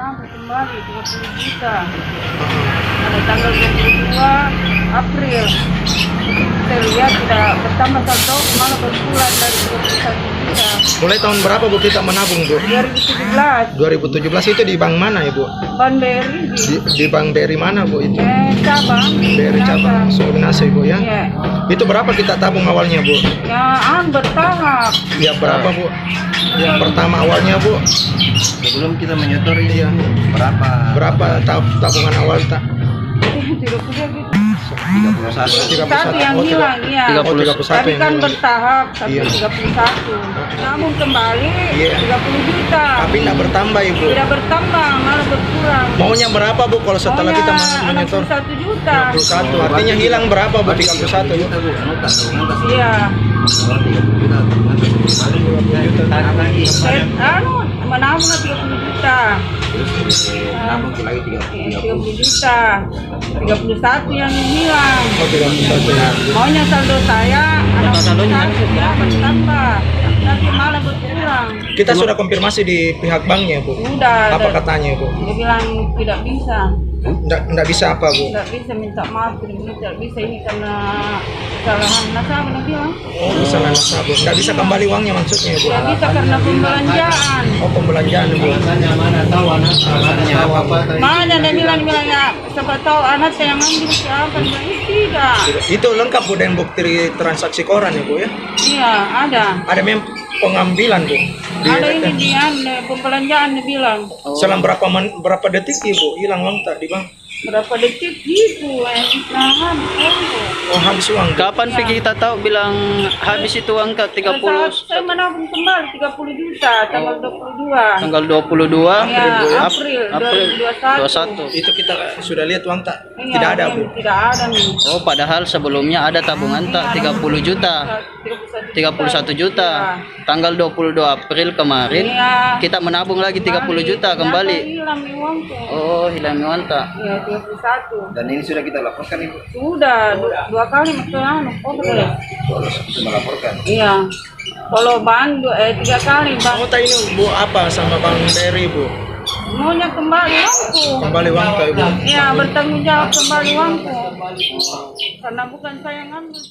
menambah kembali 20 juta. Pada tanggal 22 April saya lihat sudah bertambah saldo, malah berkurang dari 21 juta. Mulai tahun berapa Bu kita menabung Bu? 2017 2017 itu di bank mana Ibu? Ban BRI Di bank BRI mana Bu itu? cabang. BRI cabang Suminase Bu ya? Iya. Itu berapa kita tabung awalnya Bu? Ya, bertahap. Ya berapa Bu? Yang pertama awalnya Bu? Sebelum kita menyetor ini Iya. berapa Tabungan awal tak? Tidak punya gitu. 31 Satu yang hilang, ya. 31 Tapi yang kan hilang. bertahap sampai Iya. 31. Namun kembali Iya. 30 juta. Tapi tidak bertambah Ibu. Tidak bertambah, malah berkurang. Maunya berapa Bu kalau setelah kita Maunya menyetor? 61 juta. 61, artinya hilang berapa Bu? 31 Bu? Iya. Saya menabung 30 juta. nabung lagi 30 juta. 31 yang hilang. Oh 31 ya. Maunya saldo saya 61 ya bertambah. Tapi malah berkurang. Kita sudah konfirmasi di pihak banknya Bu. Udah. Apa katanya Bu? Dia bilang tidak bisa. Nggak bisa apa Bu? Tidak bisa minta maaf, tidak bisa ini karena kesalahan nasabah dia bilang. Oh kesalahan nasabah. Nggak bisa kembali uangnya maksudnya Bu? Tidak bisa karena pembelanjaan. Oh pembelanjaan Bu. mana tahu anaknya apa Mana dia bilang ya siapa tahu anak saya yang ambil siapa, dia bilang tidak. Itu lengkap Bu dengan bukti transaksi koran ya Bu ya? Iya ada. Ada memang pengambilan Bu? Ada ini dia pembelanjaan dia bilang. Selang berapa detik Ibu hilang uang tak di bank? Berapa detik gitu istirahat. Oh habis uang. Kapan kita tahu bilang habis itu angka 30 Saya menabung kembali 30 juta tanggal 22. tanggal 22 Ya, April April 2021. 21. Itu kita sudah lihat uang tak? Iya, Tidak ada Bu? Tidak ada nih. Oh, padahal sebelumnya ada tabungan tak 30 juta. 31 juta. Tanggal 22 April kemarin Iya. kita menabung lagi 30 juta kembali. Hilang nih uangku. Oh, hilang uang tak. Iya, 31. dan ini sudah kita laporkan Ibu Sudah dua kali ke boleh. sudah melaporkan Iya. Kalau bank 3 kali bang. Kamu tak ini Bu apa sama Bang Dery Bu? Maunya kembali uangku. Kembali uang tak Ibu? Iya, bertanggung jawab kembali uangku. Karena bukan saya yang ngambil.